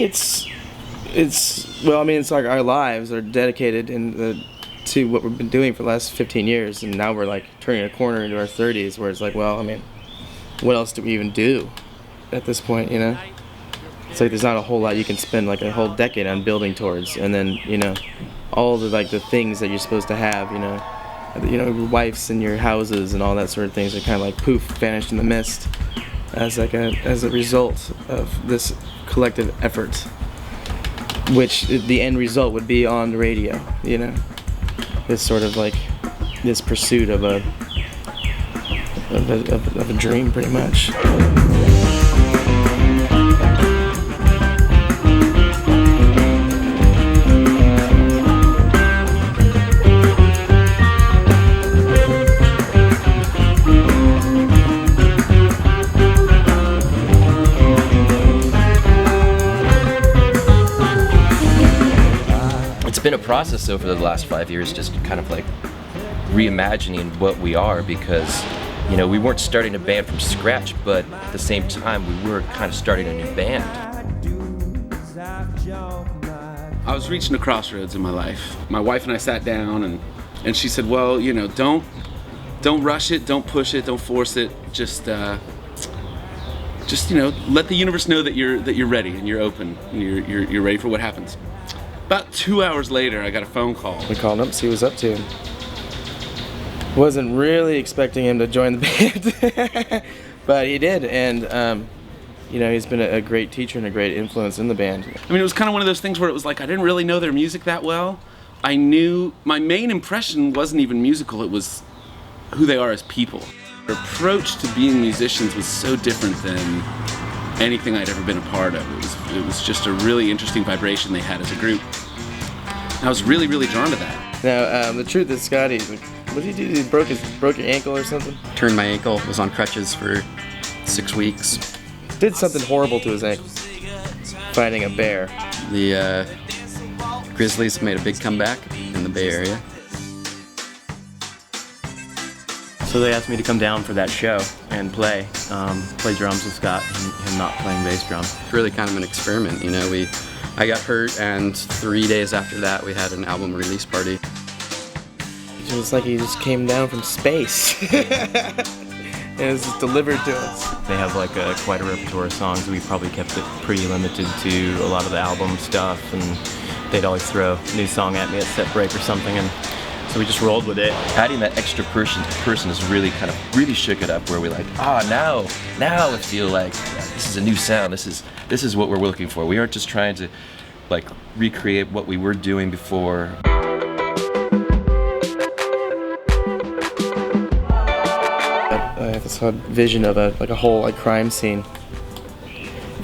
It's well, I mean, it's like our lives are dedicated to what we've been doing for the last 15 years, and now we're like turning a corner into our 30s, where it's like, well, I mean, what else do we even do at this point, you know? It's like there's not a whole lot you can spend like a whole decade on building towards, and then, you know, all the like the things that you're supposed to have, you know, your wives and your houses and all that sort of things are kind of like poof, vanished in the mist as a result of this collective effort, which the end result would be on the radio, you know, this sort of like this pursuit of a dream, pretty much. It's been a process over the last 5 years, just kind of like reimagining what we are, because, you know, we weren't starting a band from scratch, but at the same time we were kind of starting a new band. I was reaching a crossroads in my life. My wife and I sat down and she said, well, you know, don't rush it, don't push it, don't force it, just you know, let the universe know that you're ready and you're open and you're ready for what happens. About 2 hours later, I got a phone call. We called him up, see what he was up to. Wasn't really expecting him to join the band, but he did, and you know, he's been a great teacher and a great influence in the band. I mean, it was kind of one of those things where it was like I didn't really know their music that well. I knew my main impression wasn't even musical, it was who they are as people. Their approach to being musicians was so different than anything I'd ever been a part of. It was just a really interesting vibration they had as a group. I was really, really drawn to that. Now, the truth is, Scotty, what did he do? He broke your ankle or something? Turned my ankle, was on crutches for 6 weeks. Did something horrible to his ankle, fighting a bear. The Grizzlies made a big comeback in the Bay Area. So they asked me to come down for that show and play drums with Scott, and him not playing bass drum. Really kind of an experiment, you know. I got hurt, and 3 days after that we had an album release party. It was like he just came down from space. And it was just delivered to us. They have like quite a repertoire of songs. We probably kept it pretty limited to a lot of the album stuff, and they'd always throw a new song at me at set break or something, and so we just rolled with it. Adding that extra person has really kind of really shook it up, where we're like, now I feel like this is a new sound. This is what we're looking for. We aren't just trying to like recreate what we were doing before. I had this whole vision of a whole like crime scene,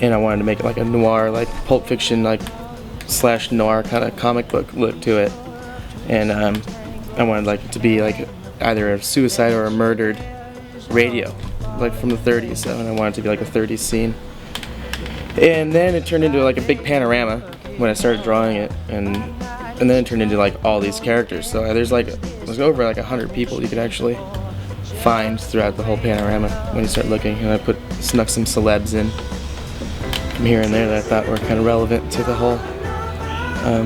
and I wanted to make it like a noir, like Pulp Fiction, like / noir kind of comic book look to it, and I wanted like it to be like either a suicide or a murdered radio, like from the 30s. So, and I wanted it to be like a 30s scene. And then it turned into like a big panorama when I started drawing it, and then it turned into like all these characters. So there's over like 100 people you could actually find throughout the whole panorama when you start looking. And I snuck some celebs in from here and there that I thought were kind of relevant to the whole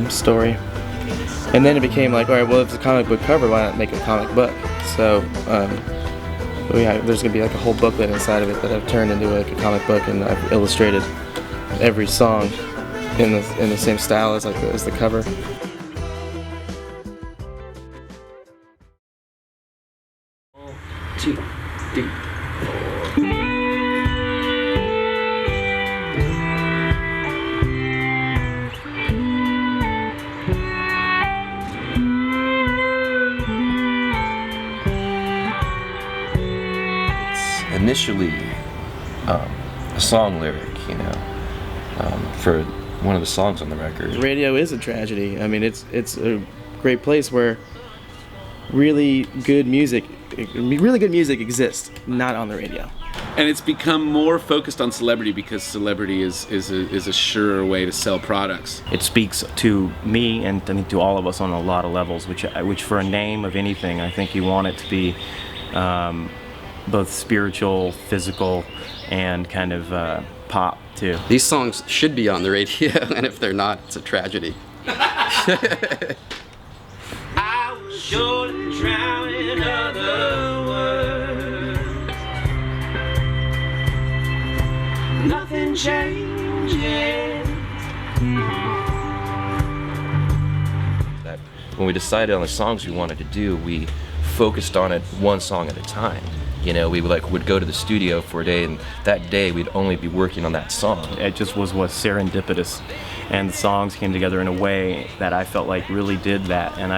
story. And then it became like, all right, well, if it's a comic book cover, why not make it a comic book? So there's going to be like a whole booklet inside of it that I've turned into like a comic book, and I've illustrated every song in the same style as the cover. Two, three, four. Initially a song lyric, you know, for one of the songs on the record. Radio is a tragedy. I mean, it's a great place where really good music exists, not on the radio. And it's become more focused on celebrity because celebrity is a surer way to sell products. It speaks to me, and I think to all of us on a lot of levels, which for a name of anything, I think you want it to be both spiritual, physical, and kind of pop too. These songs should be on the radio, and if they're not, it's a tragedy. I was surely drowned in other words. Nothing changes. That when we decided on the songs we wanted to do, we focused on it one song at a time. You know, we would go to the studio for a day, and that day we'd only be working on that song. It just was serendipitous, and the songs came together in a way that I felt like really did that, and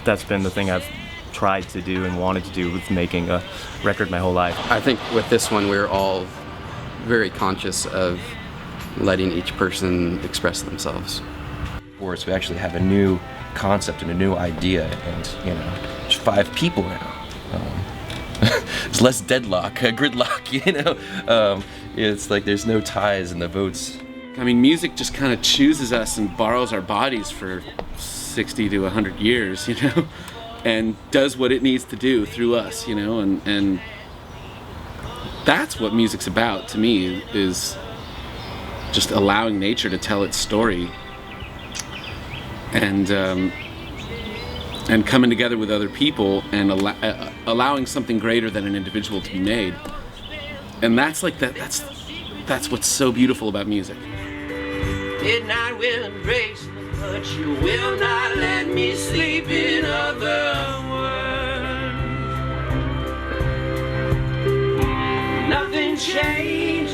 that's been the thing I've tried to do and wanted to do with making a record my whole life. I think with this one, we're all very conscious of letting each person express themselves. Or we actually have a new concept and a new idea, and you know, there's 5 people now. There's less deadlock, gridlock, you know. It's like there's no ties in the votes. I mean, music just kind of chooses us and borrows our bodies for 60 to 100 years, you know, and does what it needs to do through us, you know, and that's what music's about to me, is just allowing nature to tell its story, and coming together with other people and allowing something greater than an individual to be made. And that's like that's what's so beautiful about music. Midnight will embrace me, but you will not let me sleep, in other words. Nothing changed.